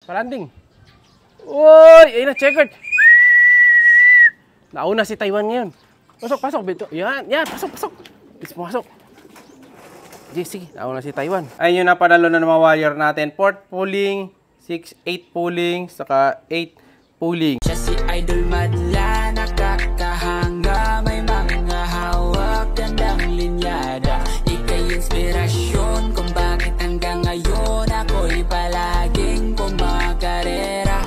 Palanding. Uy! Ayun na, checkered. Nauna si Taiwan ngayon. Pasok, pasok. Yan, yan. Pasok, pasok. Please, pasok. Sige, nauna si Taiwan. Ayun yung napanalo na ng mga warrior natin. 4th pulling, 8 pulling, saka 8 pulling. Siya si Idol Madla, nakakahanga, may mga hawak, gandang linyada. Ika'y inspirasyon kung bakit hanggang ngayon ako'y palaging kumakarera.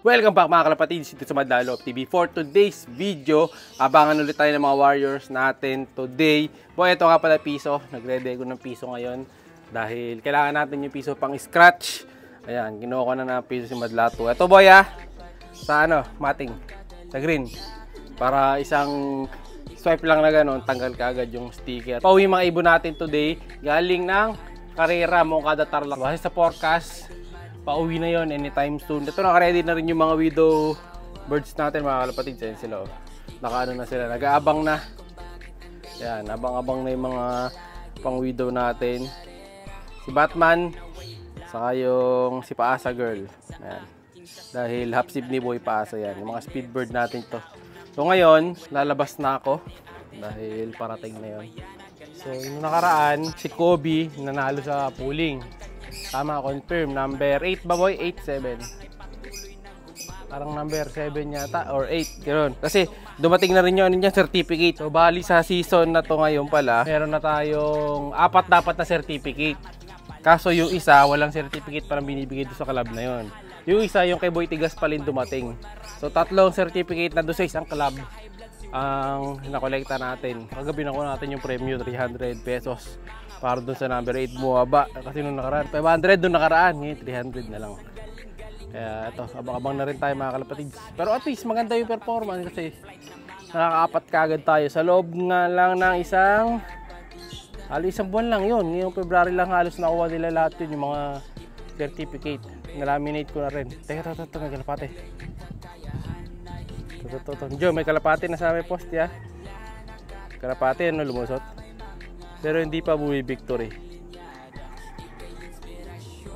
Welcome back mga kalapatids, dito sa Madla Loob TV. For today's video, abangan ulit tayo ng mga warriors natin today. Boy, ito nga pala piso. Nagre-ready ko ng piso ngayon dahil kailangan natin yung piso pang scratch. Ayan, kinuha ko na ng piso si Madla 2. Ito boy sa mating, sa green. Para isang swipe lang na gano'n, tanggal ka agad yung sticker. Pauwi mga ibon natin today, galing ng karera mo kada Tarlac. Kasi sa forecast, pauwi na yon anytime soon. Ito naka-ready na rin yung mga widow birds natin mga kalapatids. Ayan sila nakaano na sila, nag-aabang na. Ayan, abang-abang na yung mga pang widow natin. Si Batman, saka yung si Paasa Girl. Ayan. Dahil half sib ni Boy Paasa yan. Yung mga speed bird natin to. So ngayon, lalabas na ako. Dahil parating na yon. So yung nakaraan, si Kobe nanalo sa pooling. Tama, confirm. Number 8 ba boy? 8-7. Parang number 7 yata or 8. Ganoon. Kasi dumating na rin yung certificate. So bali sa season na to ngayon pala, meron na tayong 4 dapat na certificate. Kaso yung isa, walang certificate parang binibigay doon sa club na yon. Yung isa, yung kay Boy Tigas pa rin dumating. So 3 certificate na doon sa isang club ang nakolekta natin. Kagabi nakuha natin yung premium 300 pesos. Para doon sa number 8 bumaba. Kasi nung nakaraan, 500 doon nakaraan. Ngayon, 300 na lang. Kaya ito, abang-abang na rin tayo mga kalapatids. Pero at least maganda yung performance kasi nakaka-4 kaagad tayo. Sa loob nga lang ng halos isang buwan lang yun. Ngayong February lang halos nakuha nila lahat yun. Yung mga certificate. Nalaminate ko na rin. Teka, may kalapate. Diyo, may kalapate na sa may post ya. Kalapate, ano lumusot? Pero hindi pa buwi victory.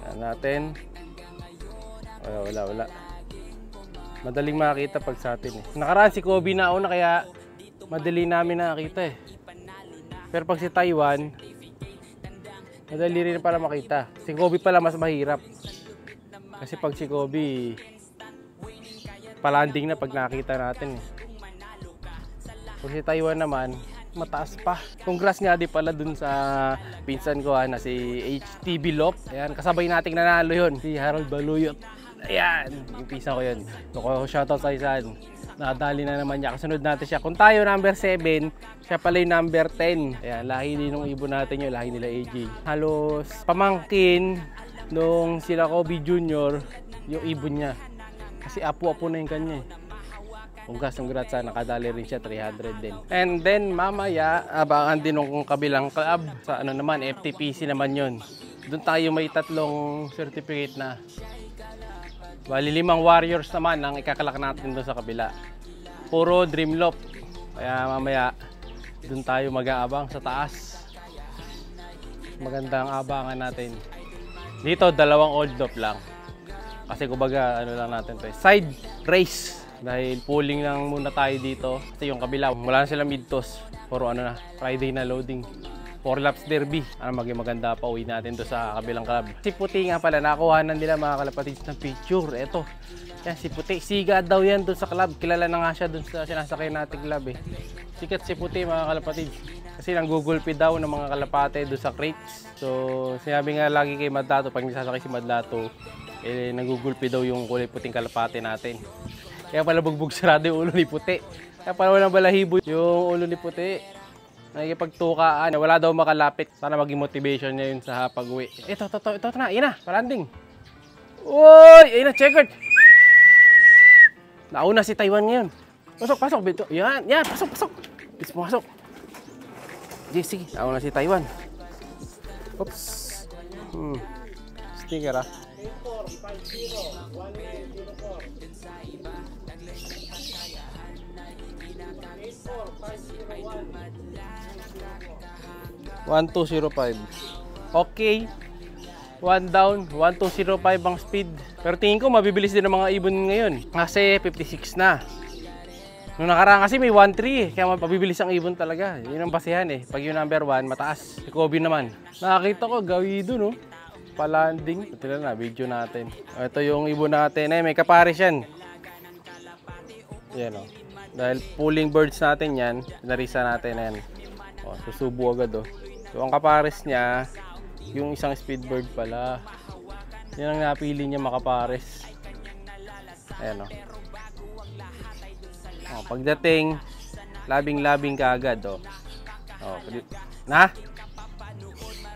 Ayan natin. Wala. Madaling makita pag sa atin eh. Nakaraan si Kobe na una kaya madali namin nakita eh. Pero pag si Taiwan, madali rin pala makita. Si Kobe pala mas mahirap. Kasi pag si Kobe, palanding na pag nakita natin eh. Kung si Taiwan naman, mataas pa. Congrats nga di pala dun sa pinsan ko na si HTB Lop. Ayan, kasabay nating nanalo yun. Si Harold Baluyot. Ayan, yung pinsan ko yun. So, shoutout sa isan. Nakadali na naman niya. Kasunod natin siya. Kung tayo number 7, siya pala yung number 10. Ayan, lahi din ng ibon natin yun. Lahi nila AJ. Halos pamangkin nung sila Kobe Jr. yung ibon niya. Kasi apo-apo na yung kanya eh. Congrats nakadali rin siya 300 din. And then mamaya abangan din ng kabilang club sa naman FTPC naman yon. Doon tayo may 3 certificate na. Bali 5 warriors naman ang ikakalak natin doon sa kabila. Puro Dream Loop. Kaya mamaya doon tayo mag-aabang sa taas. Magandang abangan natin. Dito 2 old loop lang. Kasi kumbaga lang natin to. Side race. Dahil pooling lang muna tayo dito. Kasi yung kabila, wala na sila mid-toss. Puro Friday na loading. 4 laps derby. Maging maganda pa uwi natin to sa kabilang club. Si Puti nga pala, nakuha na nila mga kalapatids ng picture. Eto, yan si Puti. Siga daw yan doon sa club. Kilala na nga siya doon sa sinasakay nating club eh. Sikat si Puti mga kalapatids. Kasi nanggugulpi daw ng mga kalapate doon sa crates. So, sinabi nga lagi kay Madlato, pag nisasakay si Madlato, nanggugulpi daw yung kulay puting kalapate natin. Kaya pala bugbog sarado yung ulo ni Puti. Kaya pala walang balahibo yung ulo ni Puti. Nakikipagtukaan. Wala daw makalapit. Sana maging motivation niya yun sa pag-uwi. Ito na. Yan na. Palanding. Uy! Yan na. Checkered. Nauna si Taiwan ngayon. Pasok. Yan. Pasok. Please, pumasok. Sige. Nauna si Taiwan. Oops. Sticker 1205. Okay. 1 down, 1205 ang speed. Pero tingin ko mabibilis din ang mga ibon ngayon. Kasi 56 na. Nung nakaraan kasi may 1-3 kaya mabibilis ang ibon talaga. Yun ang basihan eh. Pag yung number 1, mataas. Si Kobe naman. Nakakita ko, gawido no. Palanding. Ito na, video natin. Ito yung ibon natin. Ay, may kapares yan. Yan o. Dahil pulling birds natin yan, narisa natin yan. O, susubo agad o. So, ang kapares niya, yung isang speed bird pala. Yan ang napili niya makapares. Ayan o. O, pagdating, labing-labing ka agad o. O, na?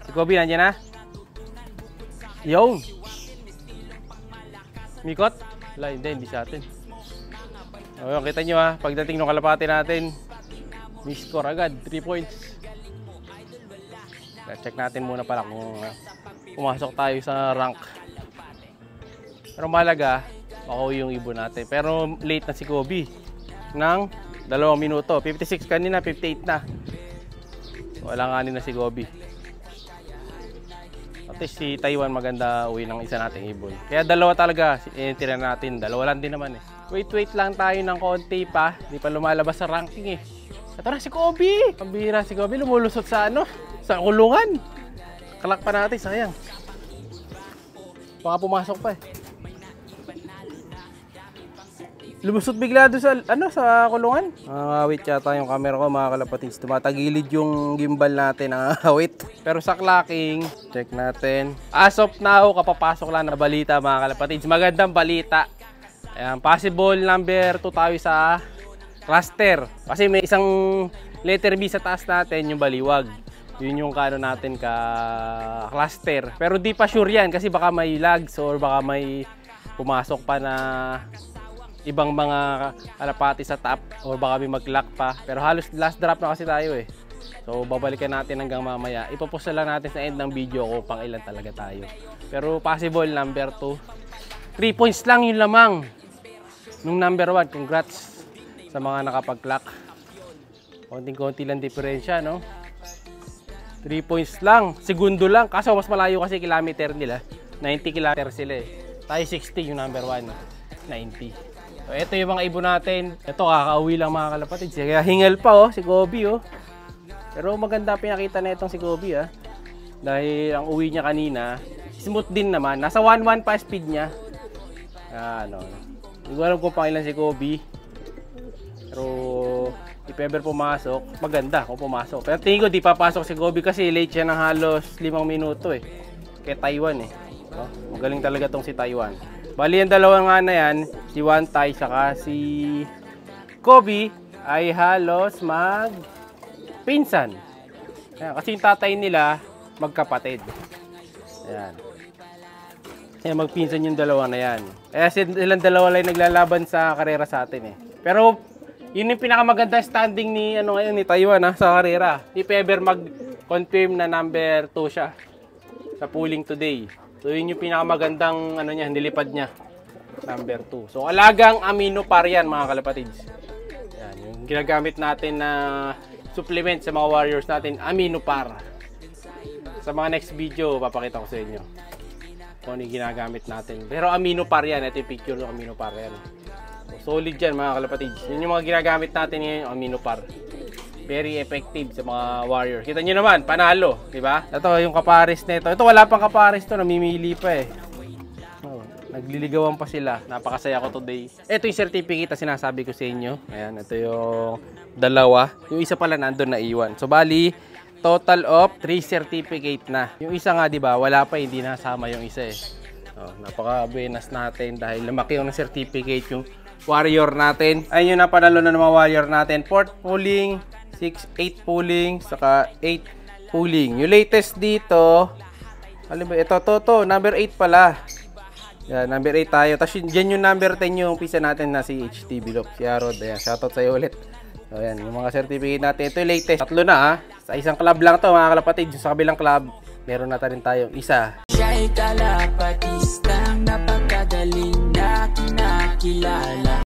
Si Kobe, nandiyan na? Yung! Mikot? Wala, hindi sa atin. O, kita nyo ha, pagdating ng kalapati natin, may score agad, 3 points. Check natin muna pala kung pumasok tayo sa rank. Pero mahalaga, makuha yung ibon natin. Pero late na si Kobe ng 2 minuto. 56 kanina, 58 na. Wala nga na si Kobe. At least si Taiwan maganda uwi ng isa nating ibon. Kaya dalawa talaga, tira natin. Dalawa lang din naman eh. Wait lang tayo ng konti pa. Hindi pa lumalabas sa ranking eh. Ito na si Kobe! Pambihira si Kobe, lumulusot sa sa kulungan. Kalak pa natin, sayang. Baka pumasok pa eh. Lumusot bigla doon sa kulungan. Awit yata yung camera ko mga kalapatids. Tumatagilid yung gimbal natin ang awit. Pero sa clocking, check natin. As of now, kapapasok lang na balita mga kalapatids. Magandang balita. Ayan, possible number 2 tayo sa cluster. Kasi may isang letter B sa taas natin, yung baliwag. Yun yung kano natin ka cluster. Pero di pa sure yan kasi baka may lags or baka may pumasok pa na ibang mga kalapati sa top or baka may mag-lock pa. Pero halos last drop na kasi tayo eh. So babalikan natin hanggang mamaya. Ipopost lang natin sa end ng video kung pang ilan talaga tayo. Pero possible number 2. 3 points lang yung lamang nung number 1. Congrats sa mga nakapag-clock. Konting-konti lang diferensya, no? 3 points lang. Segundo lang. Kaso mas malayo kasi kilometer nila. 90 kilometer sila eh. Tayo 60 yung number 1. 90. So, ito yung mga ibon natin. Ito, kakauwi lang mga kalapatid. Kaya hingal pa oh, si Kobe oh. Pero maganda pinakita na itong si Kobe ah. Dahil ang uwi niya kanina, smooth din naman. Nasa 1-1 pa speed niya. Hindi ko alam kung pangilan si Kobe. Pero if ever pumasok, maganda kung pumasok. Pero tingin ko di papasok si Kobe kasi late siya ng halos 5 minuto eh. Kay Taiwan eh. So, magaling talaga tong si Taiwan. Bali yung dalawa nga na yan, si Wantai saka si Kobe ay halos magpinsan. Kasi yung tatay nila magkapatid. Ayan. Kaya magpinsan yung dalawa na yan. Kaya silang dalawa lang naglalaban sa karera sa atin eh. Pero yun yung pinakamaganda standing ni ngayon ni Taiwan sa karera. If ever mag-confirm na number 2 siya sa pooling today. So yun yung pinakamagandang niya, nilipad niya. Number 2. So alagang amino par yan mga kalapatids. Yan, yung ginagamit natin na supplement sa mga warriors natin, amino par. Sa mga next video, papakita ko sa inyo kung ano yung ginagamit natin. Pero amino par yan. Ito yung picture ng amino par yan. So, solid yan mga kalapatids. Yun yung mga ginagamit natin ngayon, amino par. Very effective sa mga warriors. Kita nyo naman, panalo, di ba? Ito yung kapares nito. Ito wala pang kapares to, namimili pa eh. Oh, nagliligawan pa sila. Napakasaya ko today. Ito yung certificate na sinasabi ko sa inyo. Ayan, ito yung dalawa. Yung isa pala nandun na iwan. So bali, total of 3 certificate na. Yung isa nga, di ba, wala pa, hindi nasama yung isa eh. Oh, napaka-buenas natin dahil lumaki yung certificate yung warrior natin. Ayun yung napanalo na ng mga warrior natin. 4th pooling, 8 pooling, saka 8 pooling. Yung latest dito, alam ba, ito, number 8 pala. Yan, number 8 tayo. Tapos dyan yung number 10 yung pisa natin na si HTB Lock, si Arod. Ayan, shoutout sa'yo ulit. So, ayan, yung mga certificate natin. Ito yung latest. 3 na Sa isang club lang to mga kalapatid. Sa kabilang club, meron na rin tayong isa. Siya'y kalapatistang napakagaling na kinakilala.